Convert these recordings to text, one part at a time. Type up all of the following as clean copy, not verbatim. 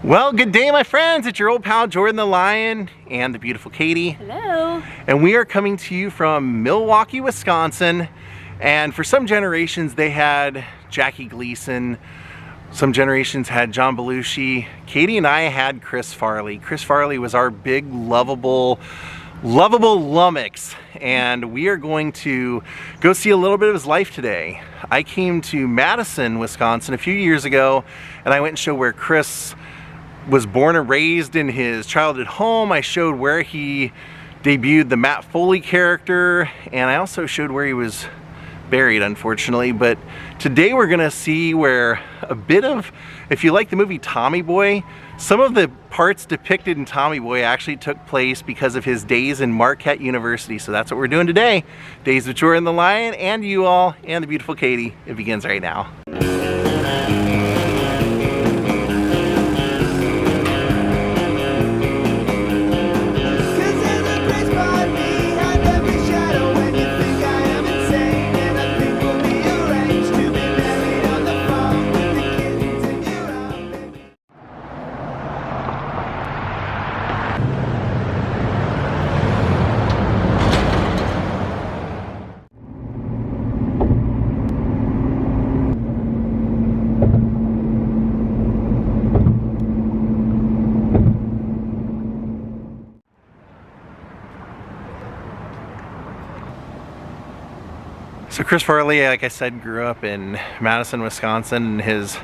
Well, good day, my friends. It's your old pal Jordan the Lion and the beautiful Katie. Hello. And we are coming to you from Milwaukee, Wisconsin. And for some generations, they had Jackie Gleason. Some generations had John Belushi. Katie and I had Chris Farley. Chris Farley was our big, lovable lummox. And we are going to go see a little bit of his life today. I came to Madison, Wisconsin a few years ago, and I went and showed where Chris was born and raised in his childhood home. I showed where he debuted the Matt Foley character, and I also showed where he was buried, unfortunately. But today we're gonna see where a bit of, if you like the movie Tommy Boy, some of the parts depicted in Tommy Boy actually took place because of his days in Marquette University. So that's what we're doing today. Daze with Jordan the Lion and you all and the beautiful Katie. It begins right now. So Chris Farley, like I said, grew up in Madison, Wisconsin, and his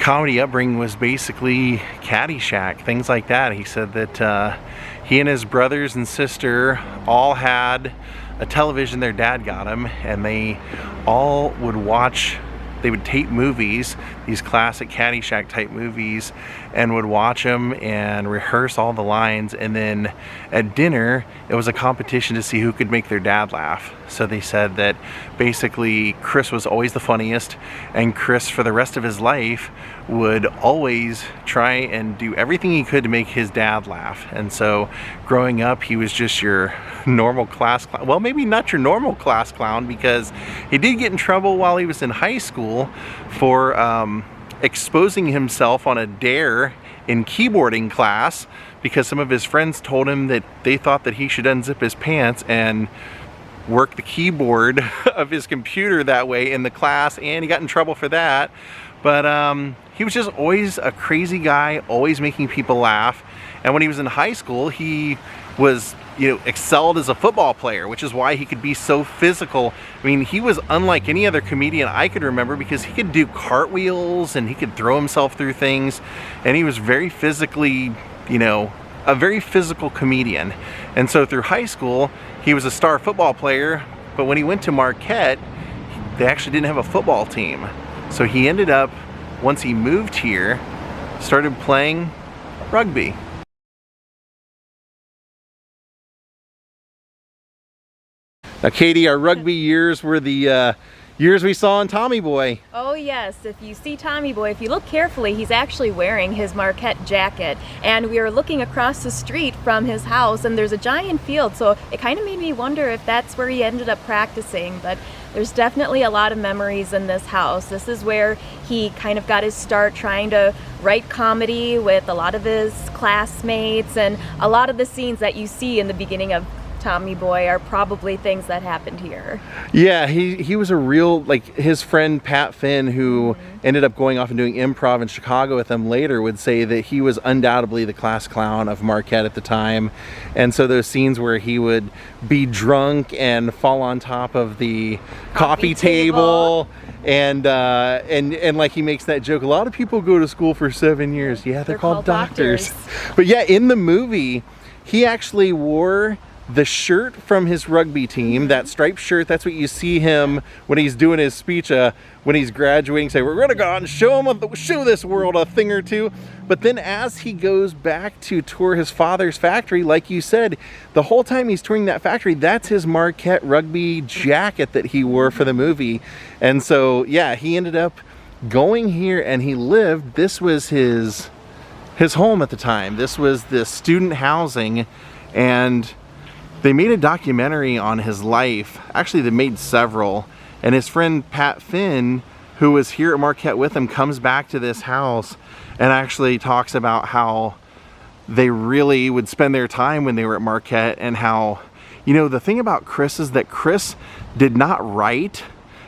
comedy upbringing was basically Caddyshack, things like that. He said that he and his brothers and sister all had a television their dad got him, and they all would watch, they would tape movies, these classic Caddyshack type movies, and would watch them and rehearse all the lines, and then at dinner it was a competition to see who could make their dad laugh. So they said that basically Chris was always the funniest, and Chris for the rest of his life would always try and do everything he could to make his dad laugh. And so growing up, he was just your normal class clown. Well, maybe not your normal class clown, because he did get in trouble while he was in high school for exposing himself on a dare in keyboarding class, because some of his friends told him that they thought that he should unzip his pants and work the keyboard of his computer that way in the class, and he got in trouble for that. But he was just always a crazy guy, always making people laugh. And when he was in high school, he was, excelled as a football player, which is why he could be so physical. I mean, he was unlike any other comedian I could remember, because he could do cartwheels and he could throw himself through things, and he was very physically, a very physical comedian. And so through high school, he was a star football player, but when he went to Marquette, they actually didn't have a football team. So he ended up, once he moved here, started playing rugby. Now, Katie, our rugby years were the years we saw in Tommy Boy. Oh yes, if you see Tommy Boy, if you look carefully, he's actually wearing his Marquette jacket. And we are looking across the street from his house, and there's a giant field, so it kind of made me wonder if that's where he ended up practicing. But there's definitely a lot of memories in this house. This is where he kind of got his start trying to write comedy with a lot of his classmates, and a lot of the scenes that you see in the beginning of Tommy Boy are probably things that happened here. Yeah, he was a real, like, his friend Pat Finn, who ended up going off and doing improv in Chicago with him later, would say that he was undoubtedly the class clown of Marquette at the time. And so those scenes where he would be drunk and fall on top of the coffee table. And like he makes that joke, a lot of people go to school for 7 years. Yeah, they're called doctors. But yeah, in the movie, he actually wore the shirt from his rugby team, that striped shirt. That's what you see him when he's doing his speech, when he's graduating, say, we're gonna go out and show this world a thing or two. But then as he goes back to tour his father's factory, like you said, the whole time he's touring that factory, that's his Marquette rugby jacket that he wore for the movie. And so, yeah, he ended up going here and he lived, this was his home at the time. This was the student housing, and they made a documentary on his life. Actually, they made several. And his friend Pat Finn, who was here at Marquette with him, comes back to this house and actually talks about how they really would spend their time when they were at Marquette, and how, you know, the thing about Chris is that Chris did not write,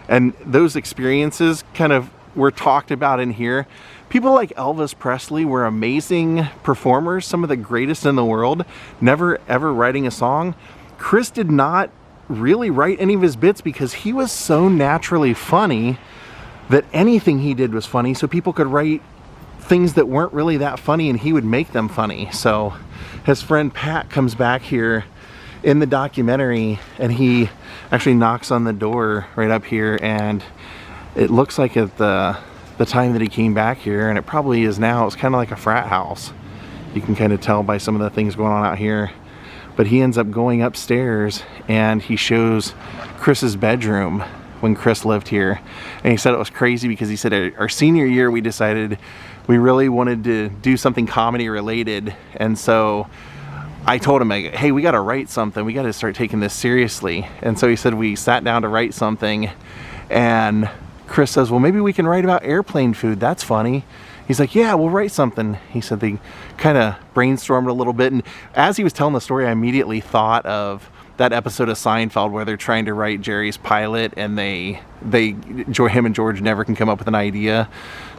and those experiences kind of were talked about in here. People like Elvis Presley were amazing performers, some of the greatest in the world, never ever writing a song. Chris did not really write any of his bits because he was so naturally funny that anything he did was funny, so people could write things that weren't really that funny and he would make them funny. So his friend Pat comes back here in the documentary, and he actually knocks on the door right up here, and it looks like at the time that he came back here, and it probably is now, it's kind of like a frat house. You can kind of tell by some of the things going on out here. But he ends up going upstairs and he shows Chris's bedroom when Chris lived here. And he said it was crazy because he said our senior year we decided we really wanted to do something comedy related, and so I told him, hey, we got to write something, we got to start taking this seriously. And so he said we sat down to write something, and Chris says, well, maybe we can write about airplane food, that's funny. He's like, yeah, we'll write something. He said they kind of brainstormed a little bit, and as he was telling the story, I immediately thought of that episode of Seinfeld where they're trying to write Jerry's pilot, and him and George never can come up with an idea.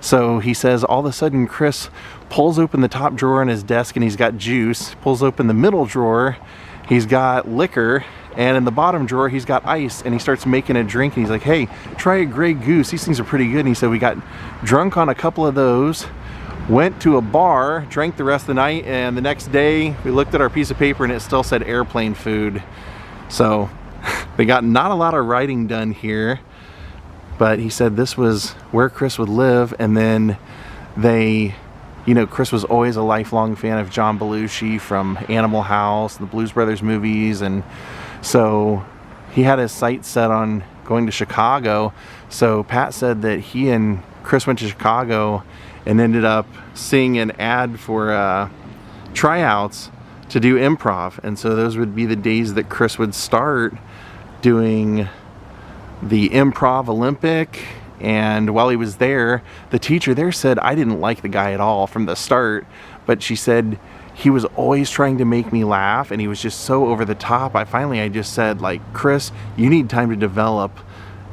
So he says all of a sudden Chris pulls open the top drawer in his desk and he's got juice, pulls open the middle drawer, he's got liquor, and in the bottom drawer he's got ice, and he starts making a drink, and he's like, hey, try a Grey Goose, these things are pretty good. And he said we got drunk on a couple of those, went to a bar, drank the rest of the night, and the next day we looked at our piece of paper and it still said airplane food. So they got not a lot of writing done here, but he said this was where Chris would live. And then you know, Chris was always a lifelong fan of John Belushi from Animal House, the Blues Brothers movies, and so he had his sights set on going to Chicago. So Pat said that he and Chris went to Chicago and ended up seeing an ad for tryouts to do improv, and so those would be the days that Chris would start doing the Improv Olympic. And while he was there, the teacher there said, I didn't like the guy at all from the start, but she said he was always trying to make me laugh, and he was just so over the top. I just said, like, Chris, you need time to develop.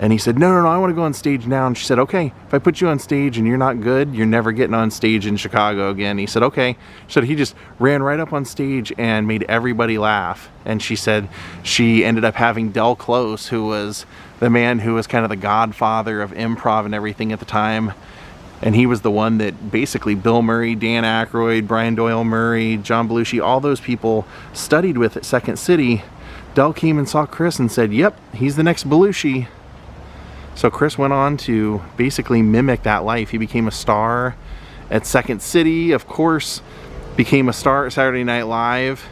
And he said, no, I want to go on stage now. And she said, okay, if I put you on stage and you're not good, you're never getting on stage in Chicago again. He said, okay. So he just ran right up on stage and made everybody laugh. And she said she ended up having Del Close, who was the man who was kind of the godfather of improv and everything at the time. And he was the one that basically Bill Murray, Dan Aykroyd, Brian Doyle Murray, John Belushi, all those people studied with at Second City. Del came and saw Chris and said, yep, he's the next Belushi. So Chris went on to basically mimic that life. He became a star at Second City, of course, became a star at Saturday Night Live.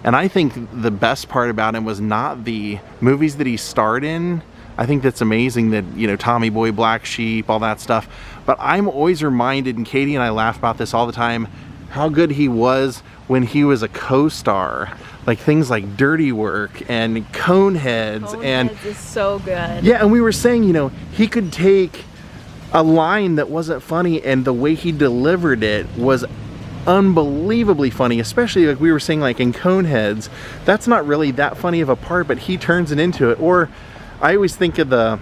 And I think the best part about him was not the movies that he starred in. I think that's amazing that, you know, Tommy Boy, Black Sheep, all that stuff. But I'm always reminded, and Katie and I laugh about this all the time, how good he was when he was a co-star. Like things like Dirty Work and Coneheads. And is so good. Yeah, and we were saying, you know, he could take a line that wasn't funny and the way he delivered it was unbelievably funny, especially like we were saying, like in Coneheads, that's not really that funny of a part, but he turns it into it. Or I always think of the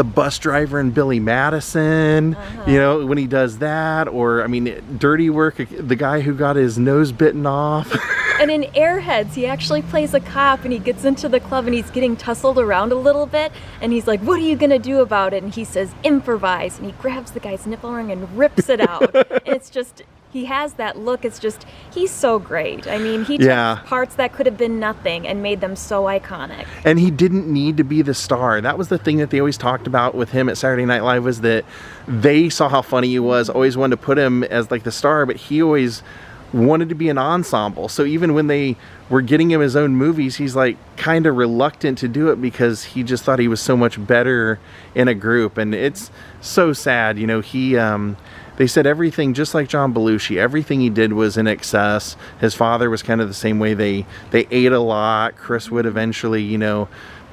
bus driver in Billy Madison, you know, when he does that. Or I mean, Dirty Work, the guy who got his nose bitten off. And in Airheads, he actually plays a cop, and he gets into the club and he's getting tussled around a little bit, and he's like, what are you gonna do about it? And he says, improvise, and he grabs the guy's nipple ring and rips it out. And it's just, he has that look, it's just, he's so great. I mean, he took parts that could have been nothing and made them so iconic. And he didn't need to be the star. That was the thing that they always talked about with him at Saturday Night Live, was that they saw how funny he was, always wanted to put him as like the star, but he always wanted to be an ensemble. So even when they were getting him his own movies, he's like kind of reluctant to do it because he just thought he was so much better in a group. And it's so sad, you know, they said everything, just like John Belushi, everything he did was in excess. His father was kind of the same way. They ate a lot. Chris would eventually, you know,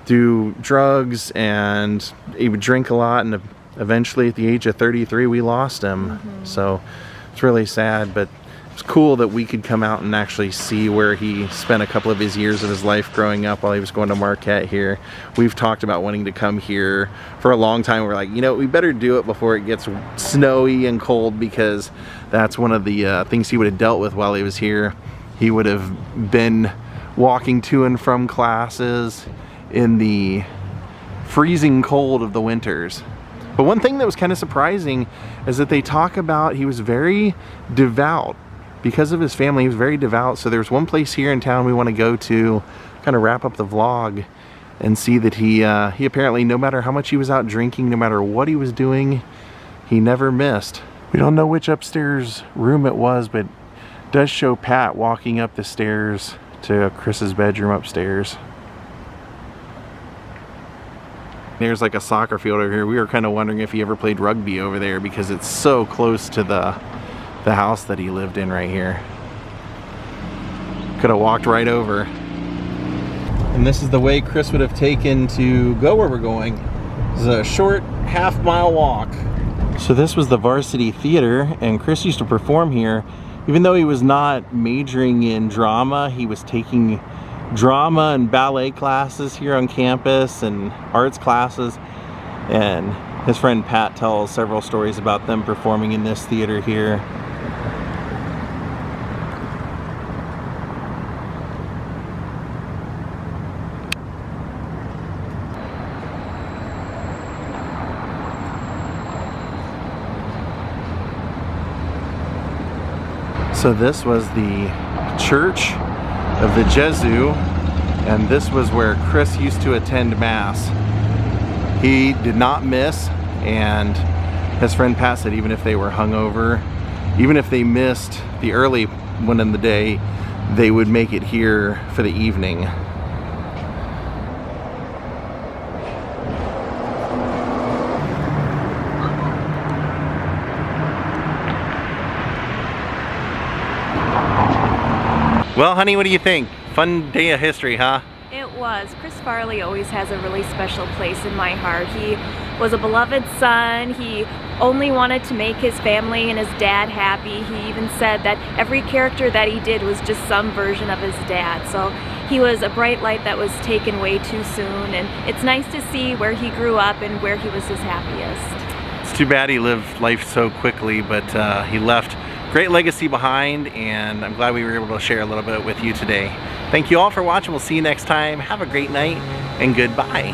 do drugs, and he would drink a lot, and eventually at the age of 33 we lost him. So It's really sad, but it's cool that we could come out and actually see where he spent a couple of his years of his life growing up while he was going to Marquette here. We've talked about wanting to come here for a long time. We're like, you know, we better do it before it gets snowy and cold, because that's one of the things he would have dealt with while he was here. He would have been walking to and from classes in the freezing cold of the winters. But one thing that was kind of surprising is that they talk about he was very devout. Because of his family, he was very devout. So there's one place here in town we want to go to, kind of wrap up the vlog, and see that he apparently, no matter how much he was out drinking, no matter what he was doing, he never missed. We don't know which upstairs room it was, but it does show Pat walking up the stairs to Chris's bedroom upstairs. There's like a soccer field over here. We were kind of wondering if he ever played rugby over there, because it's so close to the house that he lived in right here. Could have walked right over. And this is the way Chris would have taken to go where we're going. This is a short half-mile walk. So this was the Varsity Theater, and Chris used to perform here. Even though he was not majoring in drama, he was taking drama and ballet classes here on campus and arts classes. And his friend Pat tells several stories about them performing in this theater here. So this was the church of the Jesu, and this was where Chris used to attend Mass. He did not miss, and his friend Pat said even if they were hungover, even if they missed the early one in the day, they would make it here for the evening. Well, honey, what do you think? Fun day of history, huh? It was. Chris Farley always has a really special place in my heart. He was a beloved son. He only wanted to make his family and his dad happy. He even said that every character that he did was just some version of his dad. So he was a bright light that was taken way too soon, and it's nice to see where he grew up and where he was his happiest. It's too bad he lived life so quickly, but he left great legacy behind, and I'm glad we were able to share a little bit with you today. Thank you all for watching. We'll see you next time. Have a great night, and goodbye.